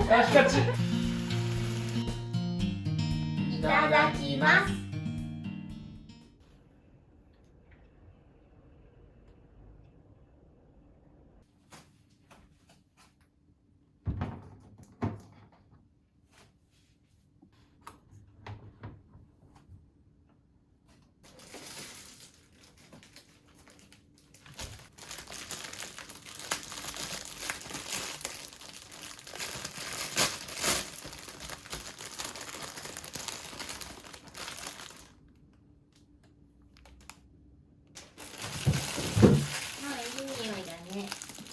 あ、ひかち。いただきます。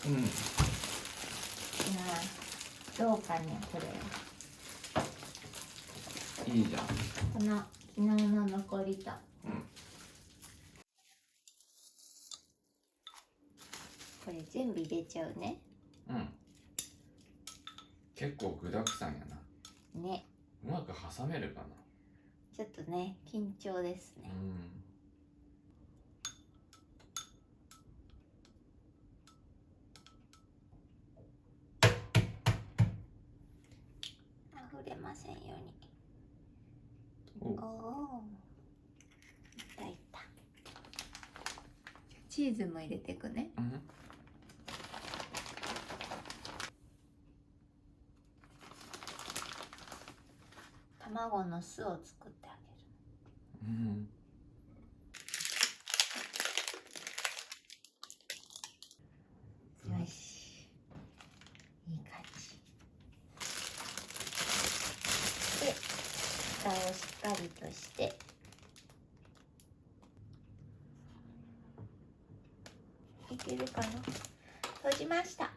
うん。どうかね、これ。いいじゃん。この昨日の残りと。これ全部入れちゃうね。うん。結構具だくさんやな。ね。うまく挟めるかな。ちょっとね、緊張ですね。溢れませんように。おお。いったいった。チーズも入れていくね。卵の巣を作ってあげる。よし、いい感じで、蓋をしっかりとしていけるかな。閉じました。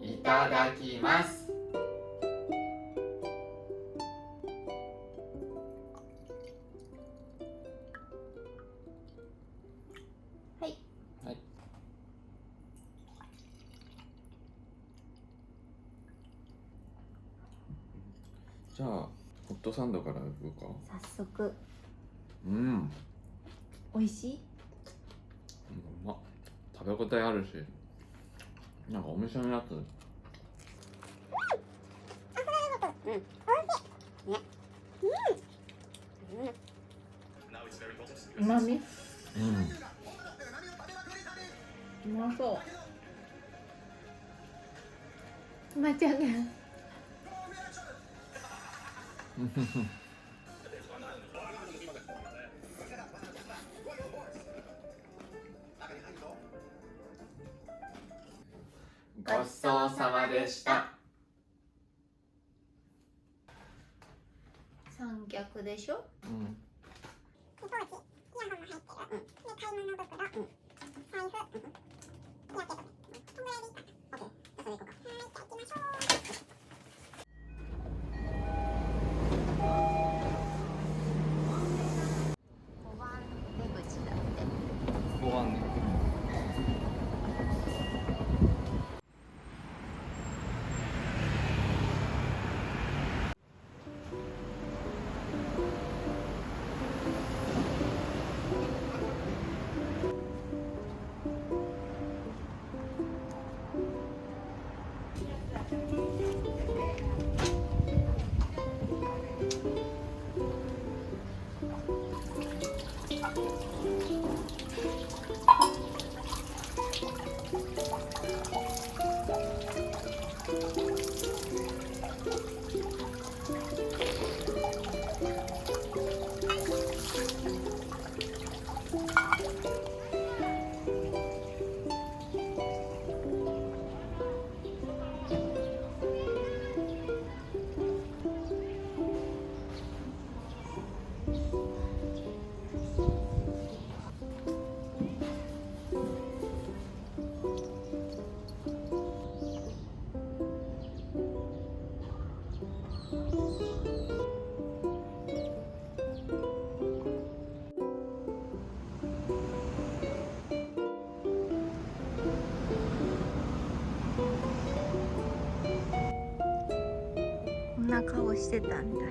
いただきます。はい。はい。じゃあホットサンドからいくか。早速。うん。美味しい？うまっ。食べ応えあるし、なんかお店のやつ。うまみ？うん。うまそう。まちゃんがごちそうさまでした。三脚でしょ。うん。ポーチ、イヤホンも入ってる。で、買い物袋、財布、日焼け止め。こんぐらいでいいかな。オッケー。じゃあそれ行こうか。はい、じゃあ行きましょう。5番出口だって。5番ね。こんな顔してたんだ。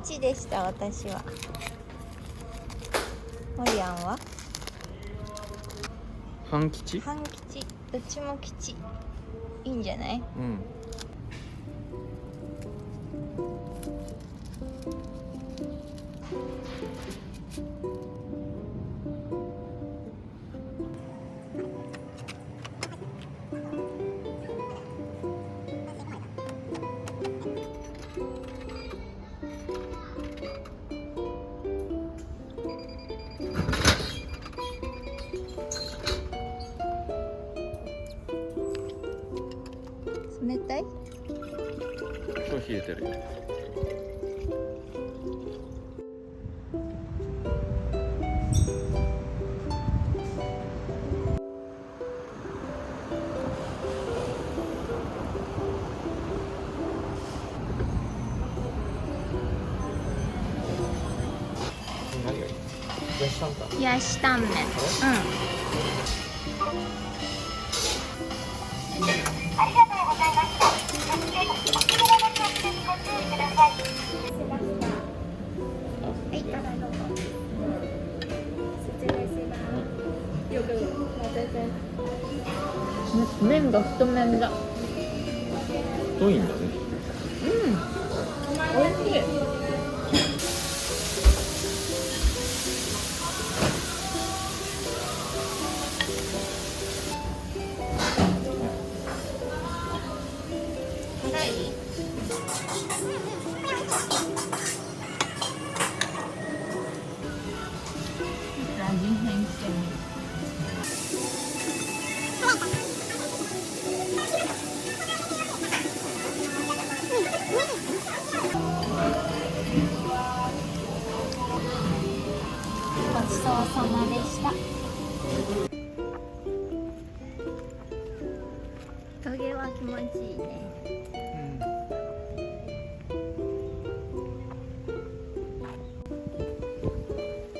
吉でした。私は。モリアンは半吉？半吉。どっちも吉。いいんじゃない？うん。冷たい？超冷えてるよ。何がいい？冷やしタンか。冷やしタンメン。うん。麺が太麺だ。太いんだね。おいしい。ちいいね。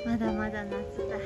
まだまだ夏だ。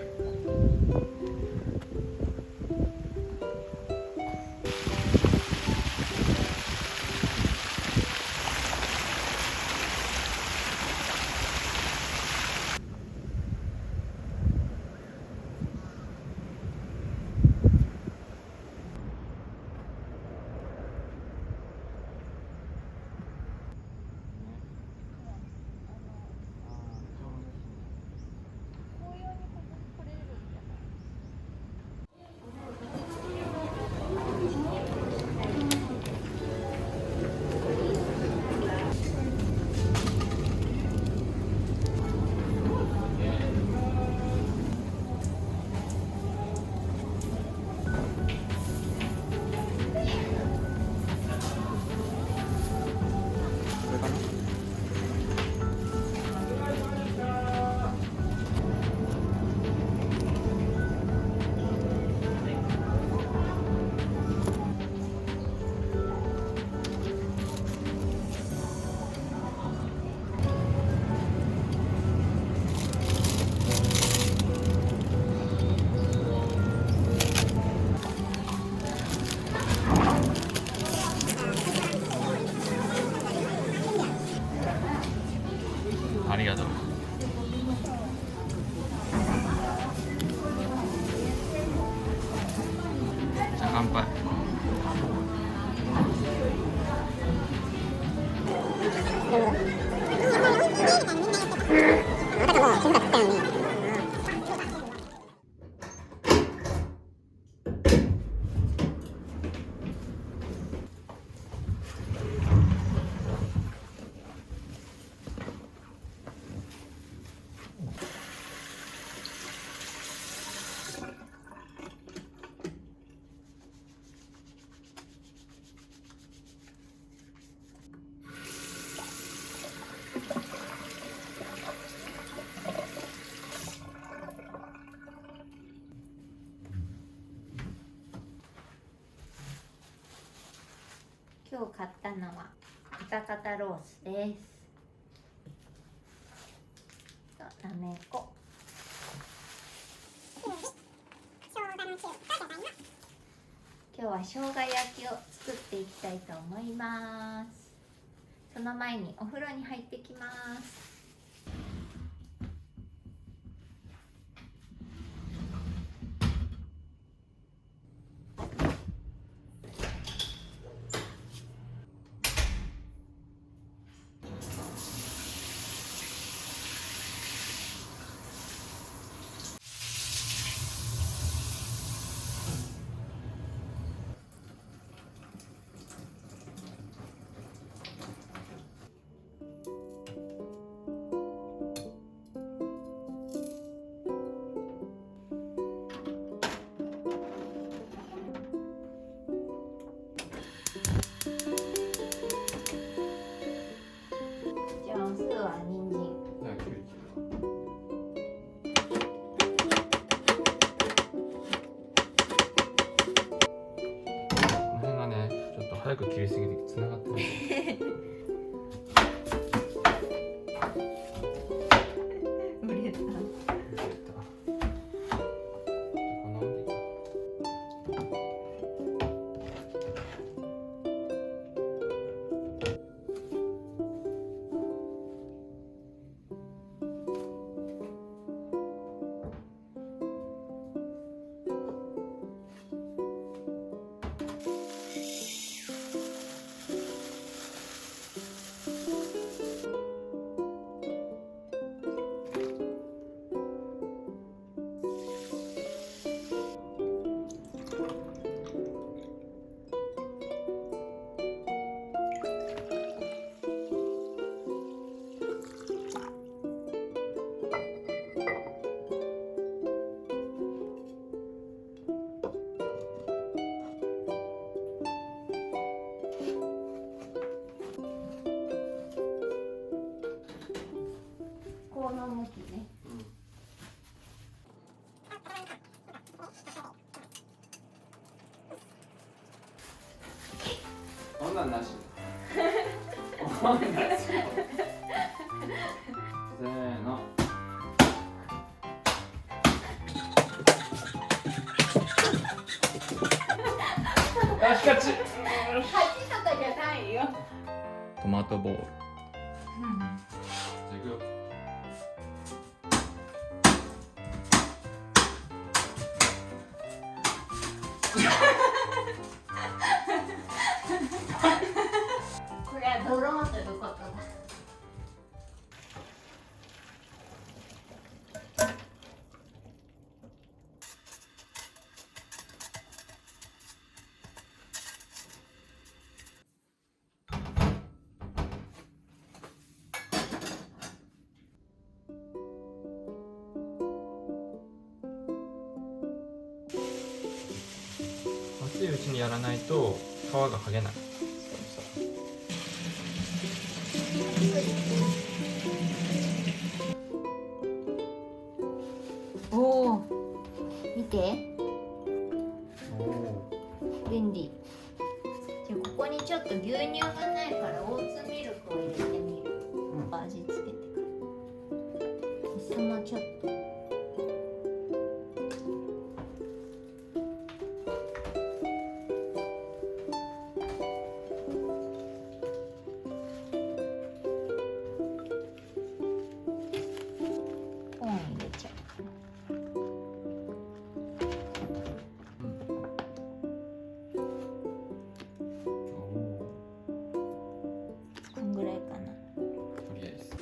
ありがとう。じゃあ乾杯。今日買ったのは豚肩ロースです。となめこ。今日は生姜焼きを作っていきたいと思います。その前にお風呂に入ってきます。じゃあお酢は人参。この辺がね、ちょっと早く切りすぎてつながってない。売れた。なんなしおまんなしせーのよし勝ち勝ちとかじゃないよ。トマトボールじゃあいくよこれはドローンということだ。熱いうちにやらないと皮が剥げない。おお、見て、おお。便利。じゃあここにちょっと牛乳がないからオーツミルクを入れてみる。味付けてから。お酢もちょっと。コーン入れちゃう。こんぐらいかな。とりあえずこ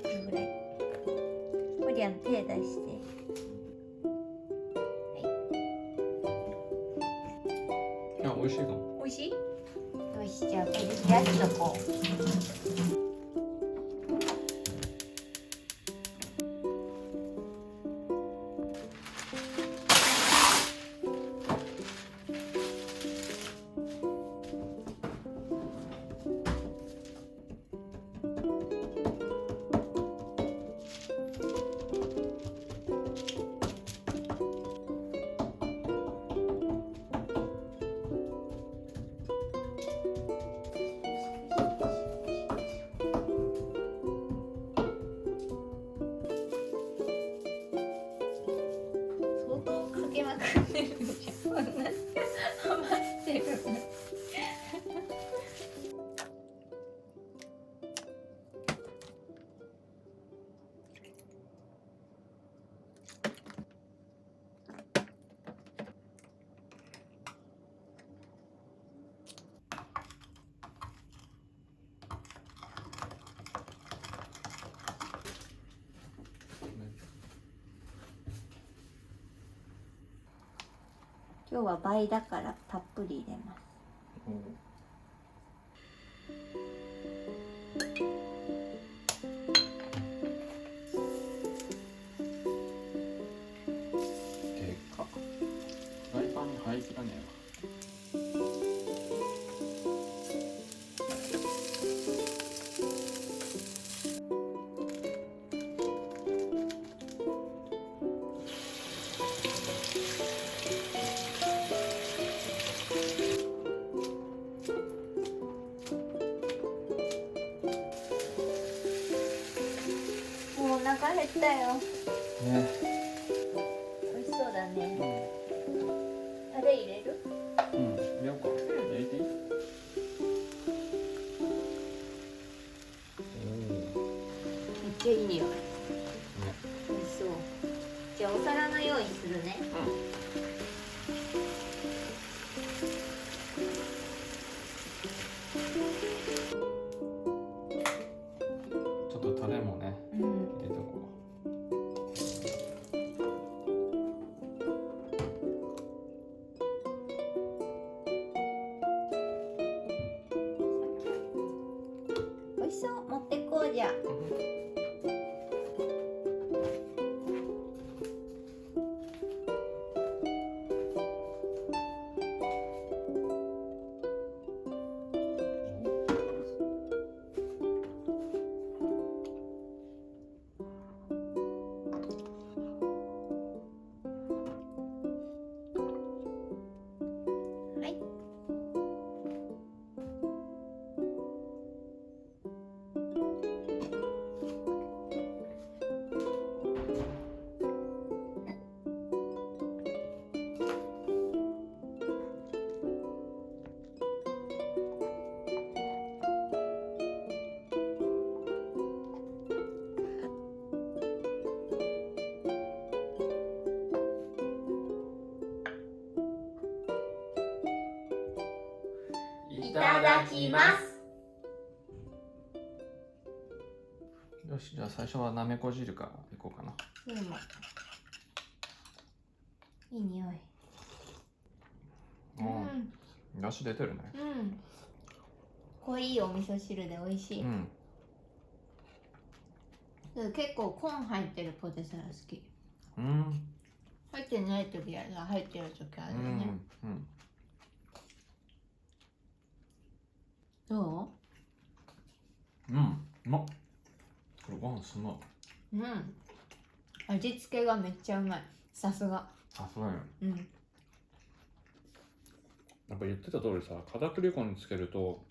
れぐらい。コリアン手出して。あ、美味しいかも。おいしい？よし、じゃあこれでやっとこう。相当かけまくってるじゃん。こんな余ってる。今日は倍だからたっぷり入れます。でかっフライパンに入りきらねもうお腹減ったよ。えわね美味しそうだね。タレ入れる？うん入れようか入れていいめっちゃいい匂い。美味しそう。じゃあお皿の用意するね。ちょっとタレもねうん。入れとこ美味しそう。持ってこうじゃ。うだきます。よし、じゃあ最初はなめこ汁からいこうかな。でもいい匂い。だし出てるね。濃いお味噌汁で美味しい。結構コーン入ってるポテサラ好き。入ってない時やら入ってる時あるよね。どうまっ。これご飯すまう。味付けがめっちゃうまい。さすが。あ、そうやね。やっぱ言ってた通りさ、片栗粉につけると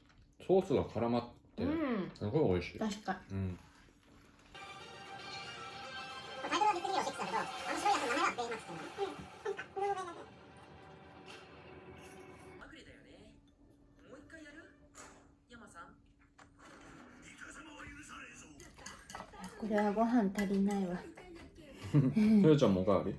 ソースが絡まってすごい美味しい。確かに。タイトルはびっくりをしてきたけど、白いやつ名前はベイマックスっていうの。ブルーベイマックス。まぐれだよね。もう一回やる？山さん。これはご飯足りないわ。それちゃんもおかわり？